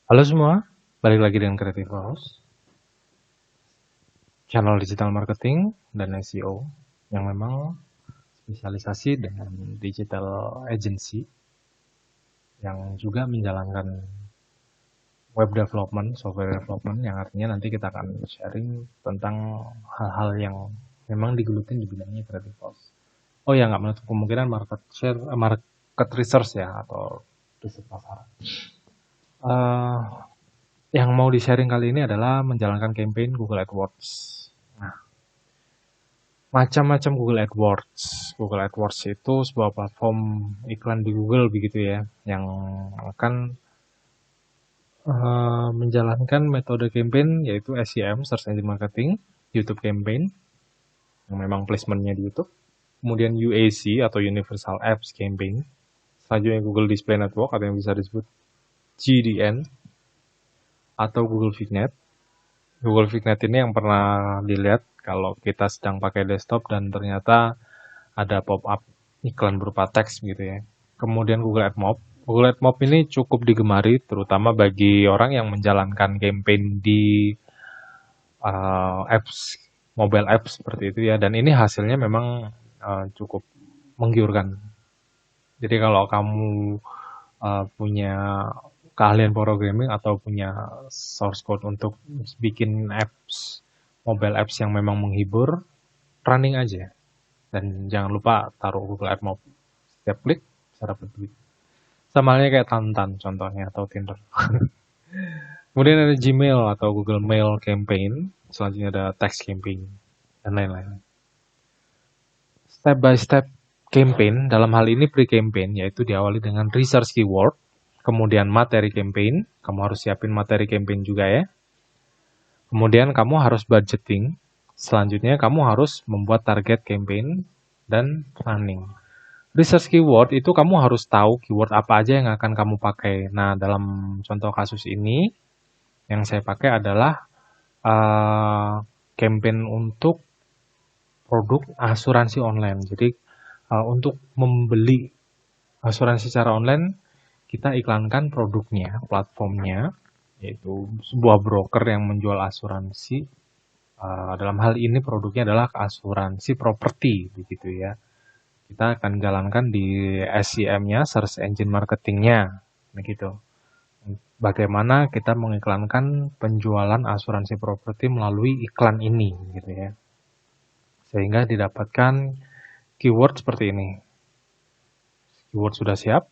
Halo semua, balik lagi dengan Creative House, channel digital marketing dan SEO yang memang spesialisasi dengan digital agency yang juga menjalankan web development, software development yang artinya nanti kita akan sharing tentang hal-hal yang memang digelutin di bidangnya Creative House. Oh ya, nggak menutup kemungkinan market research ya atau riset pasar. Eh, yang mau di-sharing kali ini adalah menjalankan campaign Google AdWords. Nah, macam-macam Google AdWords. Google AdWords itu sebuah platform iklan di Google begitu ya, yang akan menjalankan metode campaign yaitu SEM, Search Engine Marketing, YouTube Campaign, yang memang placementnya di YouTube. Kemudian UAC atau Universal Apps Campaign. Selanjutnya Google Display Network atau yang bisa disebut GDN atau Google Vignet. Google Vignet ini yang pernah dilihat kalau kita sedang pakai desktop dan ternyata ada pop-up iklan berupa teks gitu ya. Kemudian Google AdMob. Google AdMob ini cukup digemari terutama bagi orang yang menjalankan campaign di apps, mobile apps seperti itu ya. Dan ini hasilnya memang cukup menggiurkan. Jadi kalau kamu punya keahlian programming atau punya source code untuk bikin apps, mobile apps yang memang menghibur, running aja. Dan jangan lupa taruh Google AdMob. Setiap klik bisa dapat duit. Sama halnya kayak Tantan contohnya atau Tinder. Kemudian ada Gmail atau Google Mail Campaign. Selanjutnya ada Text Campaign dan lain-lain. Step by step campaign, dalam hal ini pre-campaign, yaitu diawali dengan research keyword, kemudian materi campaign, kamu harus siapin materi campaign juga ya. Kemudian kamu harus budgeting, selanjutnya kamu harus membuat target campaign dan running. Research keyword itu kamu harus tahu keyword apa aja yang akan kamu pakai. Nah, dalam contoh kasus ini, yang saya pakai adalah campaign untuk produk asuransi online. Jadi untuk membeli asuransi secara online, kita iklankan produknya, platformnya, yaitu sebuah broker yang menjual asuransi. Dalam hal ini produknya adalah asuransi properti, begitu ya. Kita akan jalankan di SEM-nya, Search Engine Marketing-nya, begitu. Bagaimana kita mengiklankan penjualan asuransi properti melalui iklan ini, gitu ya. Sehingga didapatkan keyword seperti ini. Keyword sudah siap,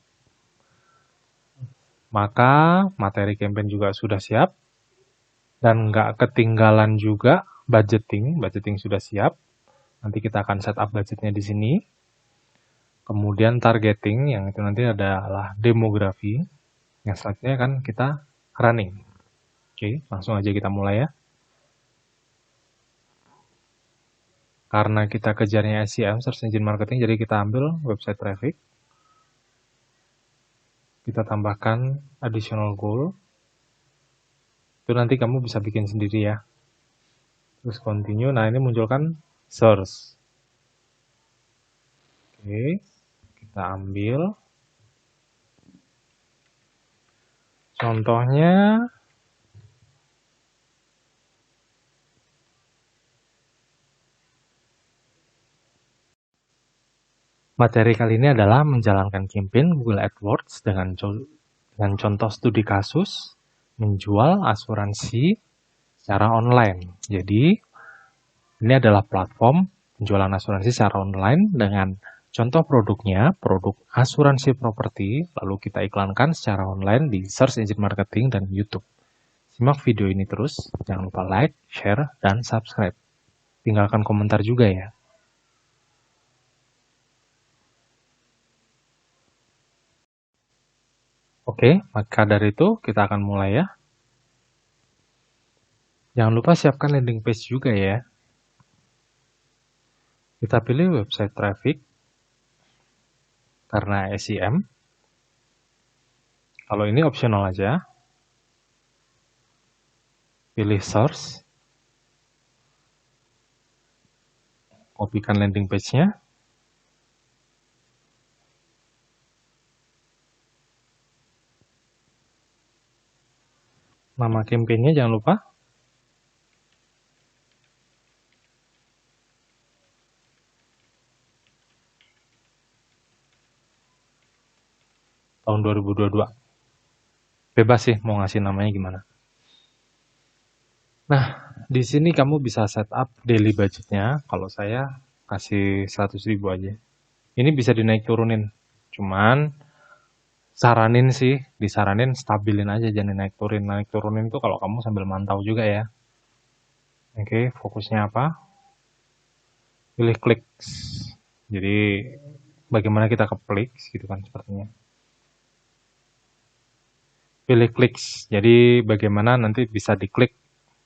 maka materi campaign juga sudah siap, dan nggak ketinggalan juga budgeting sudah siap. Nanti kita akan setup budgetnya di sini. Kemudian targeting, yang itu nanti adalah demografi. Yang selanjutnya kan kita running. Oke, langsung aja kita mulai ya. Karena kita kejarnya SEM, Search Engine Marketing, jadi kita ambil website traffic. Kita tambahkan additional goal. Itu nanti kamu bisa bikin sendiri ya. Terus continue, nah ini munculkan source. Oke, kita ambil. Contohnya, materi kali ini adalah menjalankan campaign Google AdWords dengan contoh studi kasus menjual asuransi secara online. Jadi, ini adalah platform penjualan asuransi secara online dengan contoh produknya, produk asuransi properti, lalu kita iklankan secara online di Search Engine Marketing dan YouTube. Simak video ini terus, jangan lupa like, share, dan subscribe. Tinggalkan komentar juga ya. Oke, maka dari itu kita akan mulai ya. Jangan lupa siapkan landing page juga ya. Kita pilih website traffic karena SEM. Kalau ini optional aja. Pilih source. Kopikan landing page-nya. Nama campaign-nya jangan lupa. Tahun 2022. Bebas sih mau ngasih namanya gimana. Nah, di sini kamu bisa setup daily budgetnya. Kalau saya kasih 100.000 aja. Ini bisa dinaik turunin. Cuman saranin sih, disaranin stabilin aja, jangan naik turunin. Naik turunin tuh kalau kamu sambil mantau juga ya. Oke, fokusnya apa? Pilih clicks. Jadi bagaimana kita ke clicks gitu kan sepertinya. Pilih clicks. Jadi bagaimana nanti bisa diklik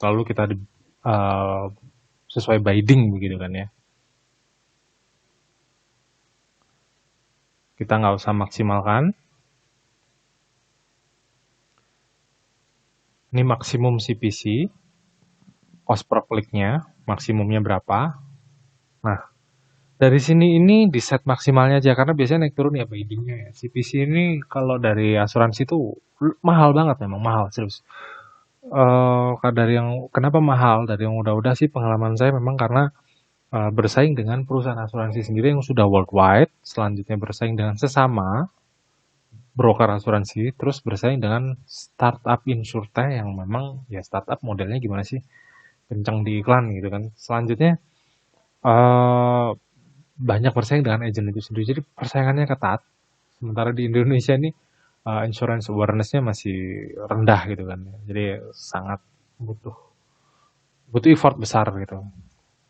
lalu kita uh, sesuai bidding begitu kan ya. Kita nggak usah maksimalkan. Ini maksimum CPC, cost per kliknya, maksimumnya berapa. Nah, dari sini ini di set maksimalnya aja, karena biasanya naik turun ya biddingnya ya. CPC ini kalau dari asuransi itu mahal banget, memang mahal, serius. Dari yang kenapa mahal, dari yang udah-udah sih pengalaman saya memang karena bersaing dengan perusahaan asuransi sendiri yang sudah worldwide, selanjutnya bersaing dengan sesama broker asuransi, terus bersaing dengan startup insurtech yang memang ya startup modelnya gimana sih, kencang di iklan gitu kan. Selanjutnya eh banyak bersaing dengan agent itu sendiri, jadi persaingannya ketat. Sementara di Indonesia ini insurance awareness-nya masih rendah gitu kan, jadi sangat butuh butuh effort besar gitu.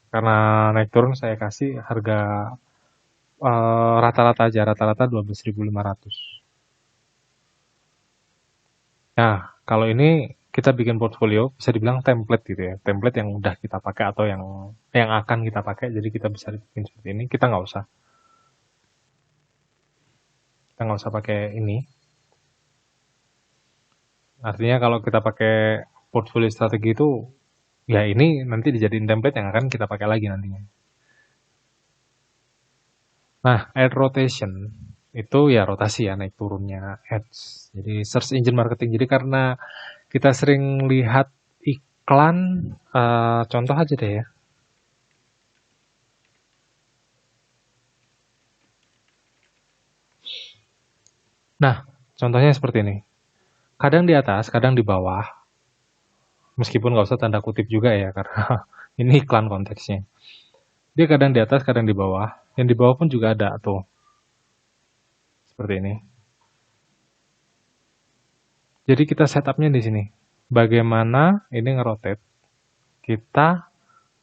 Karena naik turun saya kasih harga rata-rata aja, rata-rata 12.500. Nah, kalau ini kita bikin portfolio, bisa dibilang template gitu ya. Template yang udah kita pakai atau yang akan kita pakai, jadi kita bisa bikin seperti ini. Kita nggak usah pakai ini. Artinya kalau kita pakai portfolio strategi itu, ya ini nanti dijadiin template yang akan kita pakai lagi nantinya. Nah, ad rotation itu ya rotasi ya, naik turunnya ads. Jadi search engine marketing. Jadi karena kita sering lihat iklan, contoh aja deh ya. Nah, contohnya seperti ini. Kadang di atas, kadang di bawah. Meskipun nggak usah tanda kutip juga ya, karena ini iklan konteksnya. Dia kadang di atas, kadang di bawah. Yang di bawah pun juga ada tuh, seperti ini. Jadi kita setupnya di sini. Bagaimana ini ngerotate. Kita,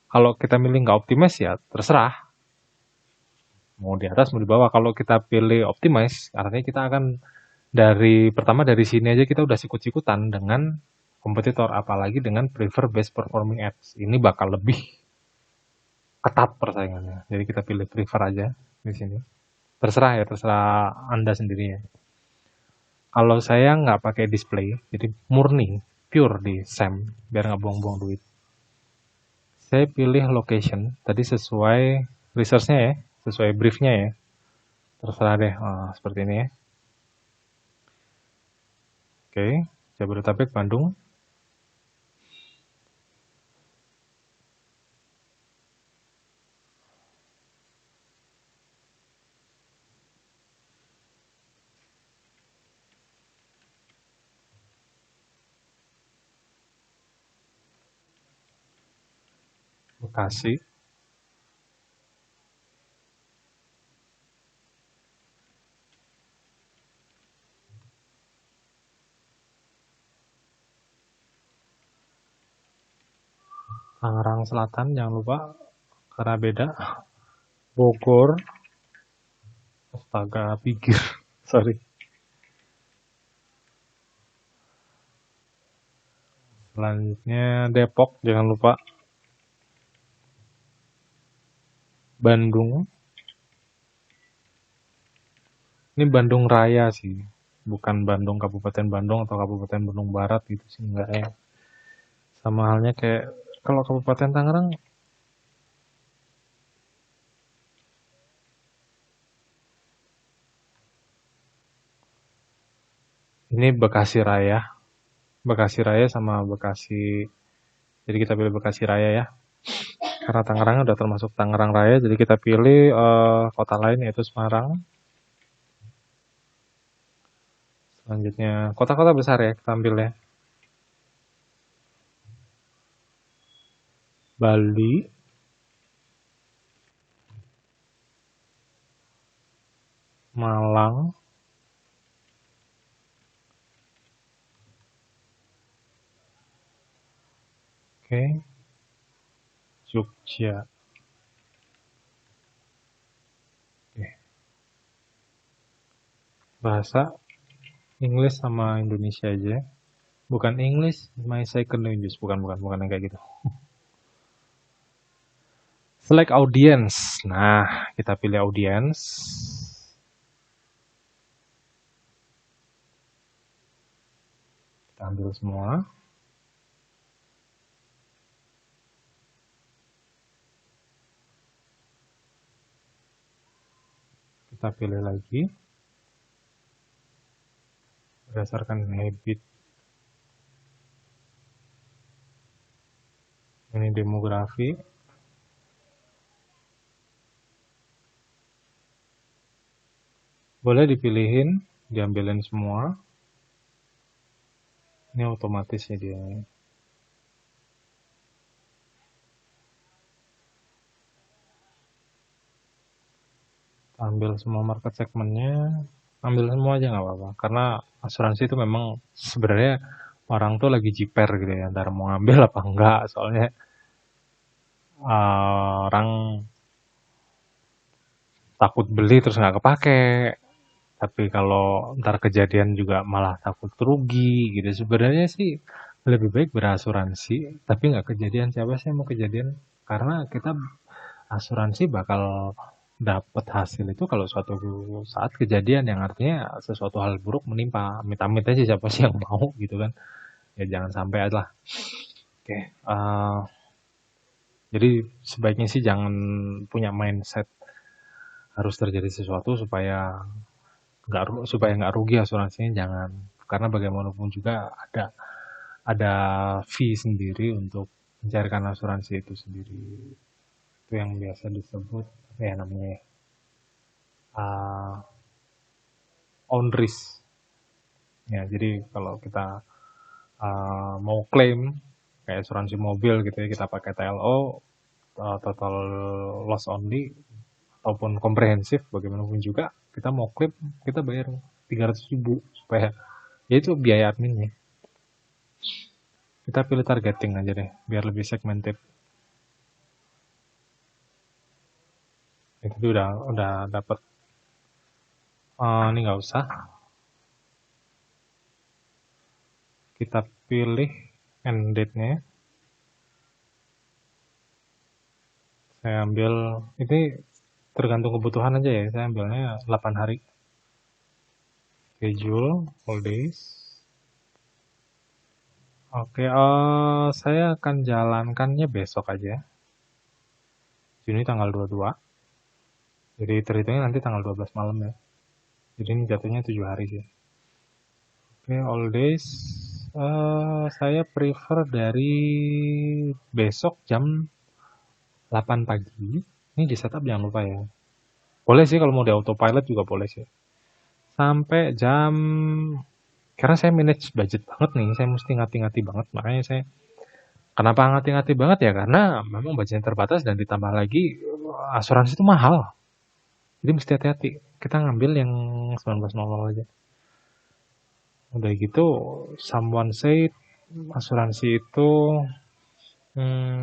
kalau kita milih nggak optimize ya terserah. Mau di atas, mau di bawah. Kalau kita pilih optimize, artinya kita akan pertama dari sini aja kita udah sikut-sikutan dengan kompetitor. Apalagi dengan prefer best performing ads. Ini bakal lebih ketat persaingannya. Jadi kita pilih prefer aja di sini. Terserah ya, terserah Anda sendiri ya. Kalau saya nggak pakai display, jadi murni, pure di SEM, biar nggak buang-buang duit. Saya pilih location, tadi sesuai research-nya ya, sesuai brief-nya ya. Terserah deh, seperti ini ya. Oke, Jabodetabek, Bandung. Bekasi. Tangerang Selatan, jangan lupa, karena beda. Bogor, astaga, pikir, sorry. Selanjutnya Depok, jangan lupa. Bandung, ini Bandung Raya sih, bukan Bandung Kabupaten Bandung atau Kabupaten Bandung Barat gitu sih, enggak ya. Sama halnya kayak kalau Kabupaten Tangerang, ini Bekasi Raya. Bekasi Raya sama Bekasi. Jadi kita pilih Bekasi Raya ya. Karena Tangerang udah termasuk Tangerang Raya, jadi kita pilih kota lain yaitu Semarang. Selanjutnya kota-kota besar ya kita ambil ya. Bali, Malang, oke, Jogja. Oke. Bahasa Inggris sama Indonesia aja. Bukan English, my second language. Bukan yang kayak gitu. Select audience. Nah, kita pilih audience. Kita ambil semua. Kita pilih lagi. Berdasarkan habit. Ini demografi. Boleh dipilihin, diambilin semua. Ini otomatis ya dia. Ambil semua market segmennya, ambil semua aja nggak apa-apa. Karena asuransi itu memang sebenarnya orang tuh lagi jiper gitu ya, antara mau ngambil apa enggak. Soalnya orang takut beli terus nggak kepake. Tapi kalau ntar kejadian juga malah takut rugi gitu. Sebenarnya sih lebih baik berasuransi, tapi nggak kejadian. Siapa sih yang mau kejadian? Karena kita asuransi bakal dapat hasil itu kalau suatu saat kejadian yang artinya sesuatu hal buruk menimpa. Amit-amit aja siapa sih yang mau gitu kan? Ya jangan sampai aja lah. Oke, jadi sebaiknya sih jangan punya mindset harus terjadi sesuatu supaya nggak rugi asuransinya, jangan. Karena bagaimanapun juga ada fee sendiri untuk mencarikan asuransi itu sendiri. Itu yang biasa disebut ya namanya uh, own risk. Ya, jadi kalau kita mau klaim kayak asuransi mobil gitu ya, kita pakai TLO, total loss only ataupun komprehensif, bagaimanapun juga kita mau klaim kita bayar 300.000 supaya ya itu biaya adminnya. Kita pilih targeting aja deh biar lebih segmented. Itu udah dapat. Ini nggak usah. Kita pilih end date-nya. Saya ambil ini tergantung kebutuhan aja ya. Saya ambilnya 8 hari. Schedule all days. Oke, saya akan jalankannya besok aja. Juni tanggal 22. Jadi terhitungnya nanti tanggal 12 malam ya. Jadi ini jatuhnya 7 hari sih. Oke, all days. Saya prefer dari besok jam 8 pagi. Ini di setup jangan lupa ya. Boleh sih kalau mau di autopilot juga boleh sih. Sampai jam, karena saya manage budget banget nih, saya mesti ngati-ngati banget. Makanya saya, kenapa ngati-ngati banget ya? Karena memang budgetnya terbatas dan ditambah lagi asuransi itu mahal. Jadi mesti hati-hati. Kita ngambil yang 19.00 aja. Udah gitu, someone said asuransi itu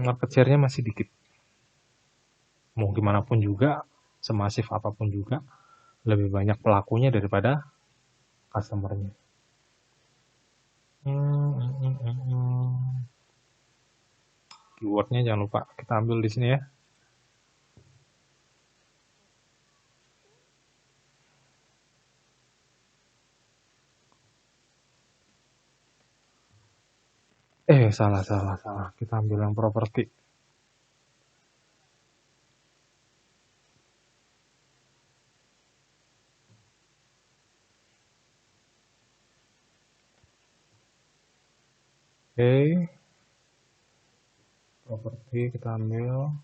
market share-nya masih dikit. Mau gimana pun juga, semasif apapun juga, lebih banyak pelakunya daripada customer-nya. Keywordnya jangan lupa kita ambil di sini ya. Salah. Kita ambil yang properti. Oke, properti kita ambil.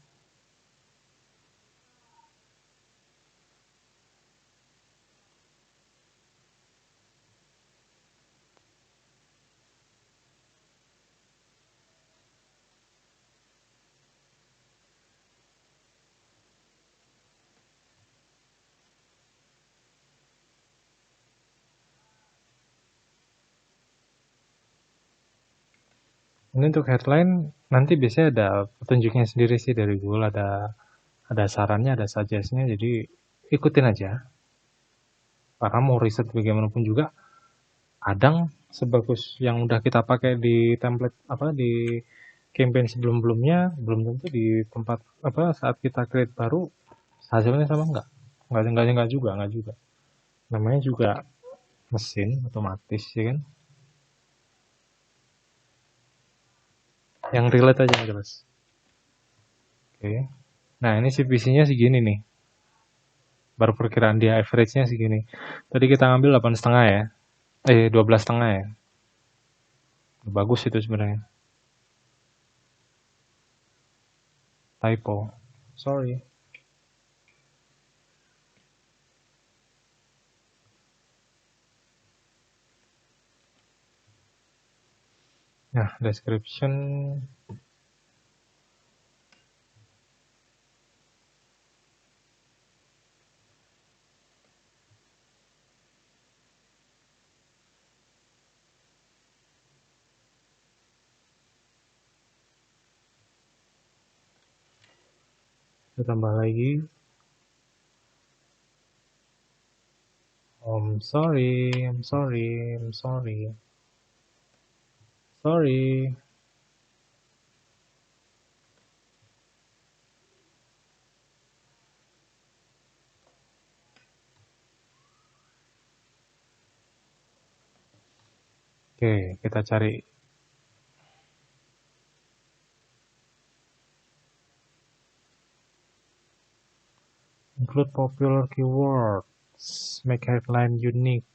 Ini untuk headline nanti biasanya ada petunjuknya sendiri sih dari Google, ada sarannya, ada suggest-nya, jadi ikutin aja. Karena mau riset bagaimanapun juga, kadang sebagus yang udah kita pakai di template apa di campaign sebelum-sebelumnya, belum tentu di tempat apa saat kita create baru hasilnya sama enggak juga. Namanya juga mesin otomatis ya kan. Yang relate aja jelas. Oke. Nah, ini CPC-nya segini nih. Baru perkiraan dia average-nya segini. Tadi kita ngambil 8,5 ya. 12,5 ya. Bagus itu sebenarnya. Typo. Sorry. Nah, description. Kita tambah lagi. Sorry, I'm sorry, I'm sorry. Sorry. Oke, kita cari. Include popular keywords. Make headline unique.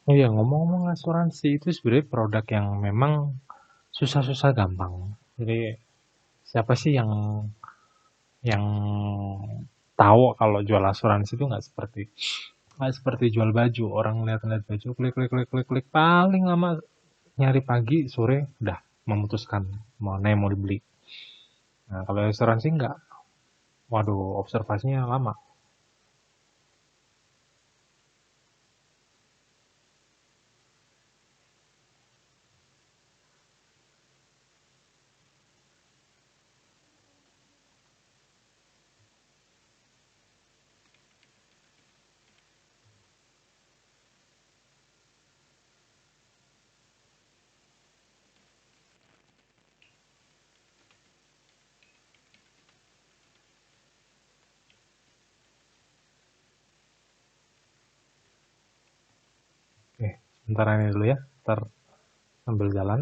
Oh ya, ngomong-ngomong asuransi itu sebenarnya produk yang memang susah-susah gampang. Jadi siapa sih yang tahu kalau jual asuransi itu nggak seperti jual baju. Orang lihat-lihat baju, klik klik klik klik klik, paling lama nyari pagi sore udah memutuskan mana yang mau dibeli. Nah, kalau asuransi nggak, waduh observasinya lama. Oke, sebentar ini dulu ya, ntar sambil jalan.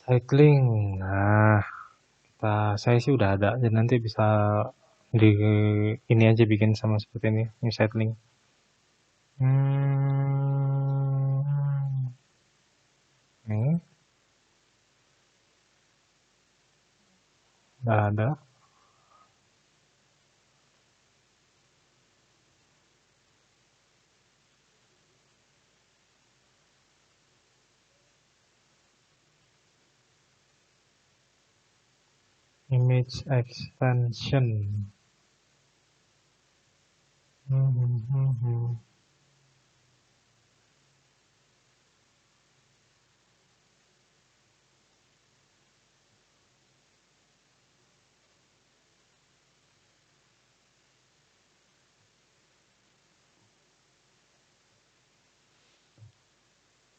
Cycling, nah saya sih udah ada, jadi nanti bisa di ini aja bikin sama seperti ini, new cycling. Ini udah ada. Image image extension.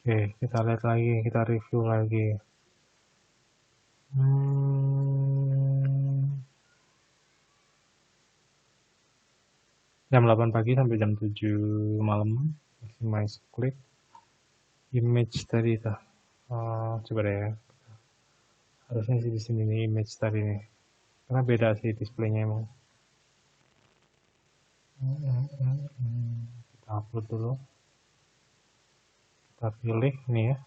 Oke, kita lihat lagi, kita review lagi. Jam 8 pagi sampai jam 7 malam. Maximize click. Image tadi tuh. Coba deh ya. Harusnya sih di sini nih image tadi nih. Karena beda sih displaynya emang. Kita upload dulu. Kita pilih nih ya.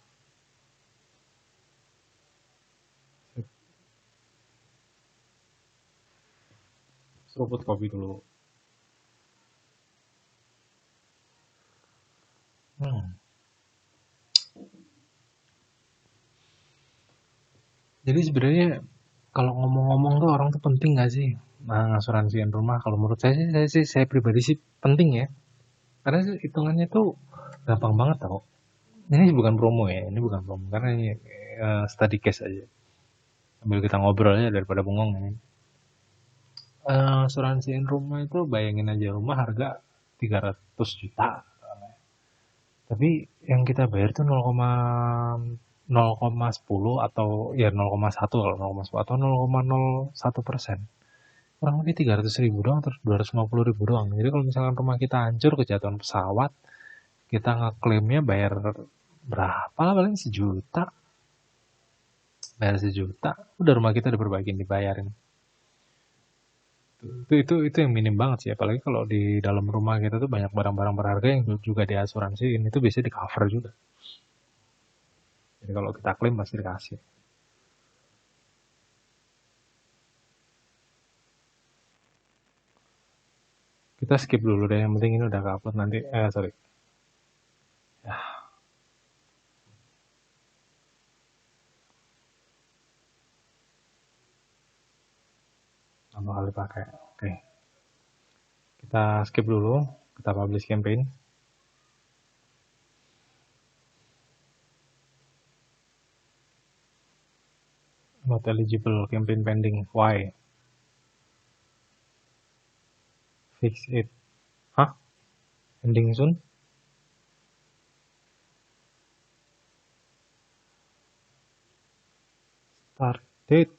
Seruput kopi dulu. Jadi sebenarnya kalau ngomong-ngomong tuh orang tuh penting gak sih? Nah, asuransiin rumah kalau menurut saya pribadi sih penting ya. Karena hitungannya tuh gampang banget tau. Ini bukan promo ya, ini bukan promo karena ini study case aja. Sambil kita ngobrol aja daripada bengong ya. Asuransiin rumah itu bayangin aja rumah harga 300 juta. Tapi yang kita bayar tuh 0,10 atau ya 0,1 kalau 0,10 atau 0,01%. Kurang lebih 300.000 doang, terus 250.000 doang. Jadi kalau misalkan rumah kita hancur kejatuhan pesawat, kita ngeklaimnya bayar berapa lah, paling sejuta. Bayar sejuta, udah rumah kita diperbaikin, dibayarin. Itu yang minim banget sih, apalagi kalau di dalam rumah kita tuh banyak barang-barang berharga yang juga diasuransiin, itu biasanya di cover juga. Jadi kalau kita klaim pasti dikasih. Kita skip dulu deh, yang penting ini udah ke-upload nanti. Sorry. Ya. Tambah kali pakai. Oke. Kita skip dulu, kita publish campaign. Not eligible, campaign pending. Why? Fix it. Hah? Ending soon? Start date.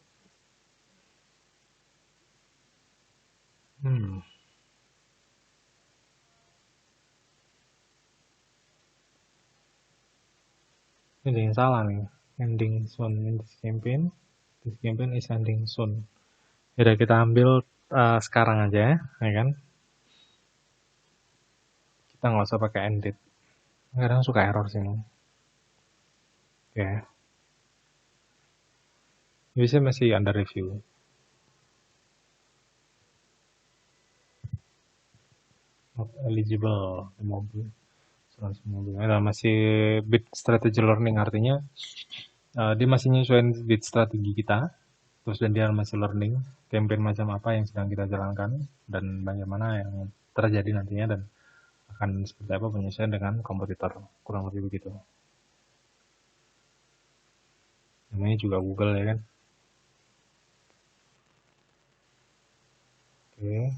Ini ada yang salah nih. Ending soon in this campaign. This campaign is ending soon. Yaudah kita ambil sekarang aja ya kan. Kita nggak usah pakai end date. Kadang suka error sih. Oke. Bisa masih under review. Not eligible mobil. Masih bid strategy learning, artinya dia masih nyesuaiin bid strategi kita, terus dan dia masih learning campaign macam apa yang sedang kita jalankan dan bagaimana yang terjadi nantinya dan akan seperti apa penyesuaian dengan kompetitor, kurang lebih begitu. Namanya juga Google ya kan. Oke.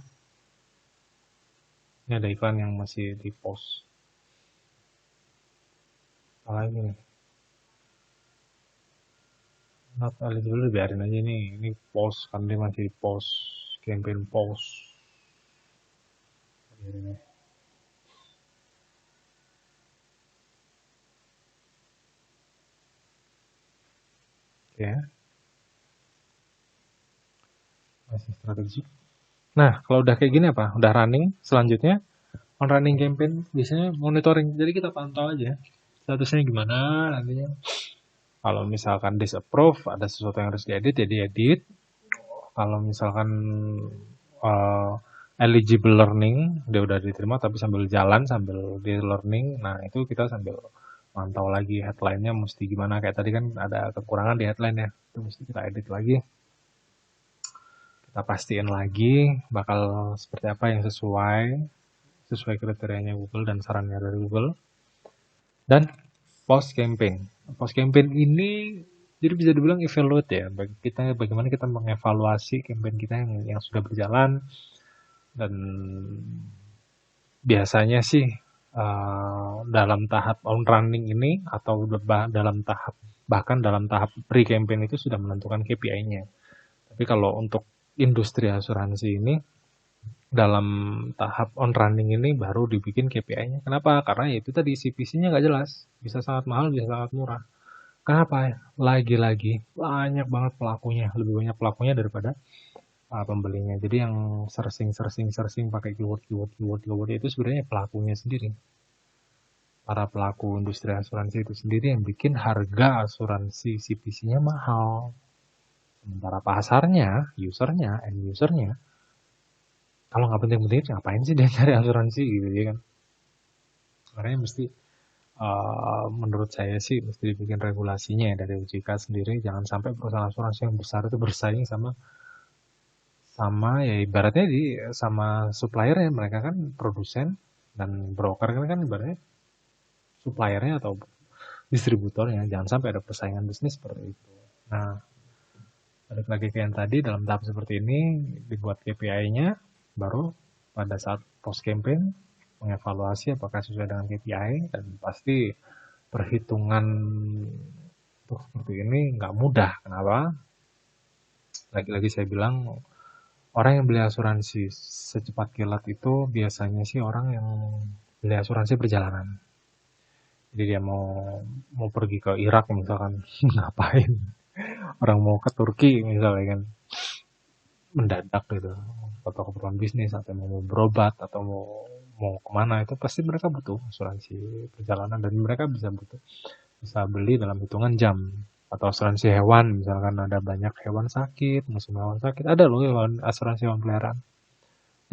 Ini ada iklan yang masih di post. Apa lagi nih? Not eligible, biarin aja nih. Ini post kan dia masih di post, campaign post. Biarin aja. Ya. Masih strategi. Nah, kalau udah kayak gini apa? Udah running, selanjutnya on running campaign biasanya monitoring. Jadi kita pantau aja statusnya gimana nantinya. Kalau misalkan disapprove, ada sesuatu yang harus diedit, ya diedit. Kalau misalkan eligible learning, dia udah diterima tapi sambil jalan, sambil di learning, nah itu kita sambil mantau lagi headline-nya mesti gimana. Kayak tadi kan ada kekurangan di headline ya, itu mesti kita edit lagi. Kita pastiin lagi bakal seperti apa yang sesuai kriterianya Google dan sarannya dari Google. Dan post campaign. Post campaign ini jadi bisa dibilang evaluate ya, bagi kita bagaimana kita mengevaluasi campaign kita yang sudah berjalan. Dan biasanya sih dalam tahap on running ini atau bahkan dalam tahap pre-campaign itu sudah menentukan KPI-nya. Tapi kalau untuk industri asuransi ini dalam tahap on running ini baru dibikin KPI-nya. Kenapa? Karena itu tadi CPC-nya nggak jelas. Bisa sangat mahal, bisa sangat murah. Kenapa? Lagi-lagi banyak banget pelakunya. Lebih banyak pelakunya daripada pembelinya. Jadi yang searching pakai keyword itu sebenarnya pelakunya sendiri. Para pelaku industri asuransi itu sendiri yang bikin harga asuransi CPC-nya mahal. Sementara pasarnya, end usernya, kalau nggak penting-penting ngapain sih dia cari asuransi gitu ya kan. Makanya mesti menurut saya sih mesti dibikin regulasinya ya dari OJK sendiri. Jangan sampai perusahaan asuransi yang besar itu bersaing sama ya ibaratnya sama suppliernya. Mereka kan produsen dan broker kan ibaratnya suppliernya atau distributornya. Jangan sampai ada persaingan bisnis seperti itu. Nah, balik lagi ke yang tadi, dalam tahap seperti ini dibuat KPI-nya, baru pada saat post campaign mengevaluasi apakah sesuai dengan KPI, dan pasti perhitungan untuk seperti ini nggak mudah. Kenapa? Lagi-lagi saya bilang, orang yang beli asuransi secepat kilat itu biasanya sih orang yang beli asuransi perjalanan. Jadi dia mau pergi ke Irak misalkan, ngapain? Orang mau ke Turki misalnya kan, mendadak gitu, atau keperluan bisnis, atau mau berobat, atau mau kemana, itu pasti mereka butuh asuransi perjalanan, dan mereka bisa beli dalam hitungan jam. Atau asuransi hewan, misalkan ada banyak hewan sakit, musim hewan sakit, ada loh asuransi hewan peliharaan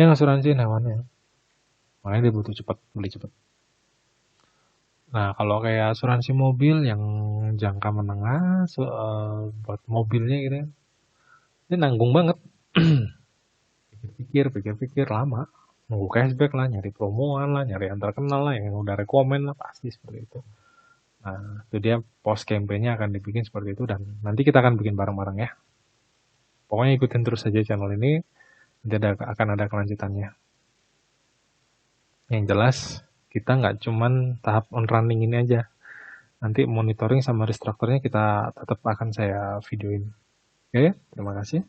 yang asuransiin hewannya, makanya dia butuh beli cepat. Nah, kalau kayak asuransi mobil yang jangka menengah, buat mobilnya gitu kan, ini nanggung banget. Pikir-pikir lama, nunggu cashback lah, nyari promoan lah, nyari yang terkenal lah, yang udah rekomen lah, pasti seperti itu. Nah, itu dia post campaign-nya akan dibikin seperti itu, dan nanti kita akan bikin bareng-bareng ya. Pokoknya ikutin terus saja channel ini, nanti akan ada kelanjutannya. Yang jelas, kita nggak cuman tahap on running ini aja. Nanti monitoring sama restructure-nya kita tetap akan saya videoin. Oke, terima kasih.